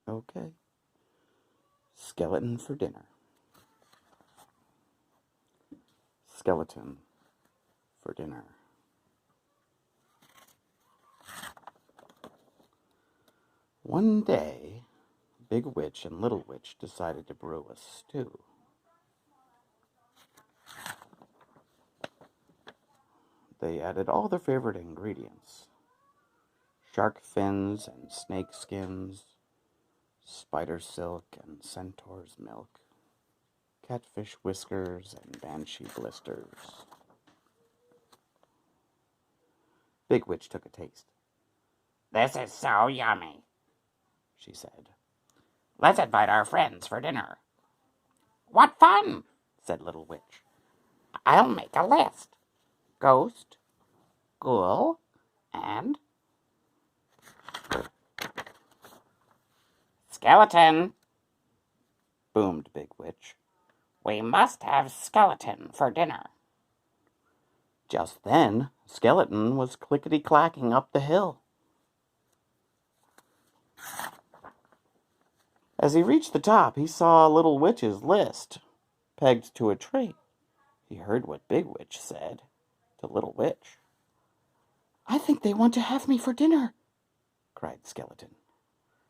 Okay. Skeleton for dinner. Skeleton for dinner. One day, Big Witch and Little Witch decided to brew a stew. They added all their favorite ingredients: shark fins and snake skins, spider silk and centaur's milk, catfish whiskers and banshee blisters. Big Witch took a taste. This is so yummy, she said. Let's invite our friends for dinner. What fun, said Little Witch. I'll make a list. Ghost, ghoul, and skeleton, boomed Big Witch. We must have skeleton for dinner. Just then, Skeleton was clickety-clacking up the hill. As he reached the top, he saw Little Witch's list pegged to a tree. He heard what Big Witch said to Little Witch. I think they want to have me for dinner, cried Skeleton.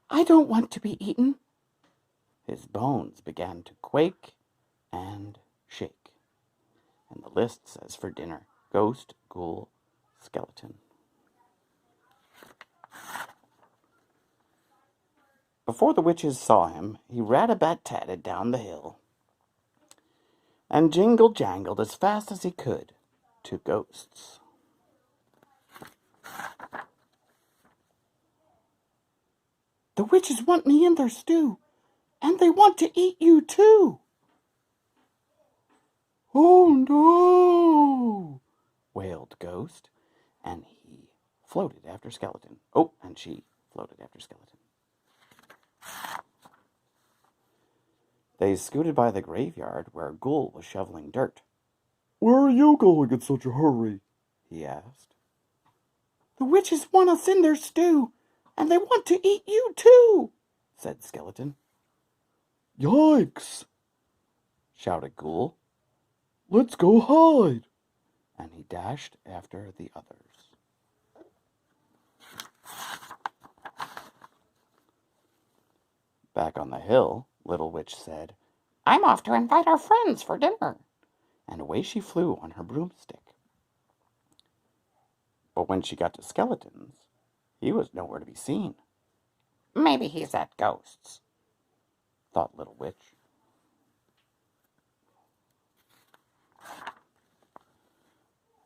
I don't want to be eaten. His bones began to quake and shake. And the list says for dinner, ghost, ghoul, skeleton. Before the witches saw him, he rat-a-bat-tatted down the hill and jingle-jangled as fast as he could to ghosts. The witches want me in their stew, and they want to eat you too. Oh no, wailed Ghost, and he floated after Skeleton. Oh, and she floated after Skeleton. They scooted by the graveyard where Ghoul was shoveling dirt. Where are you going in such a hurry? He asked. The witches want us in their stew, and they want to eat you too, said Skeleton. Yikes, shouted Ghoul. Let's go hide. And he dashed after the others. Back on the hill, Little Witch said, I'm off to invite our friends for dinner. And away she flew on her broomstick. But when she got to Skeleton's, he was nowhere to be seen. Maybe he's at Ghost's, thought Little Witch.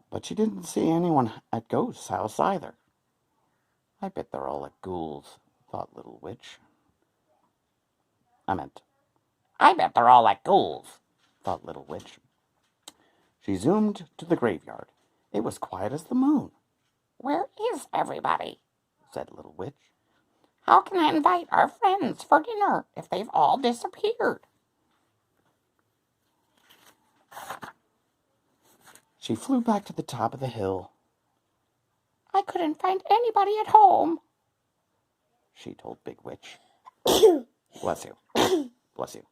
But she didn't see anyone at Ghost's house either. I bet they're all at Ghoul's, thought Little Witch. I bet they're all at Ghoul's, thought Little Witch. She zoomed to the graveyard. It was quiet as the moon. Where is everybody? said Little Witch. How can I invite our friends for dinner if they've all disappeared? She flew back to the top of the hill. I couldn't find anybody at home, she told Big Witch. Bless you. Bless you.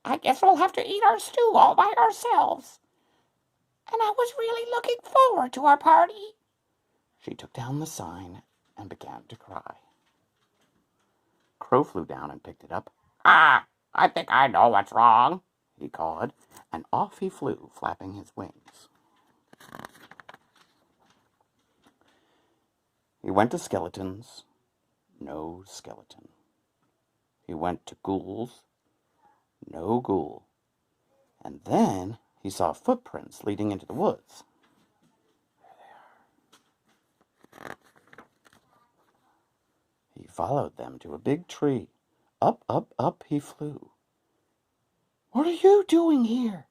I guess we'll have to eat our stew all by ourselves. And I was really looking forward to our party. She took down the sign and began to cry. Crow flew down and picked it up. I think I know what's wrong, he cawed, and off he flew, flapping his wings. He went to Skeleton's. No skeleton. He went to Ghoul's. No ghoul. And then he saw footprints leading into the woods. There they are. He followed them to a big tree. Up, up, up he flew. What are you doing here?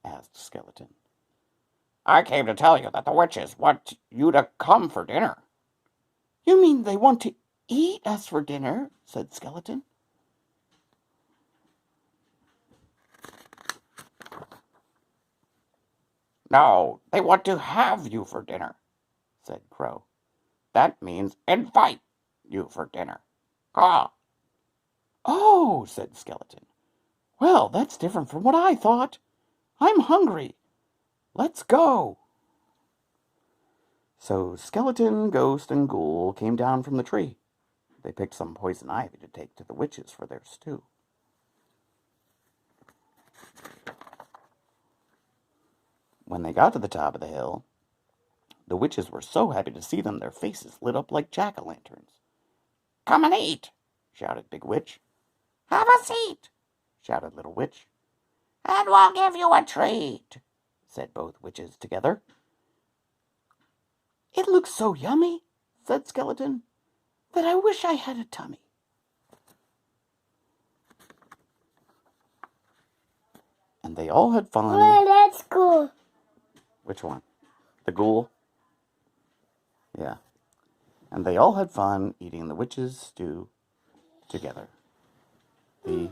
asked Skeleton. I came to tell you that the witches want you to come for dinner. You mean they want to eat us for dinner? Said Skeleton. No, they want to have you for dinner, said Crow. That means invite you for dinner. Caw. Oh, said Skeleton. Well, that's different from what I thought. I'm hungry. Let's go. So Skeleton, Ghost, and Ghoul came down from the tree. They picked some poison ivy to take to the witches for their stew. When they got to the top of the hill, the witches were so happy to see them, their faces lit up like jack-o'-lanterns. Come and eat, Shouted Big Witch. have a seat, Shouted Little Witch. and we'll give you a treat, Said both witches together. It looks so yummy, said Skeleton, that I wish I had a tummy. And they all had fun. Let's go. Which one? The ghoul? Yeah. And they all had fun eating the witch's stew together. The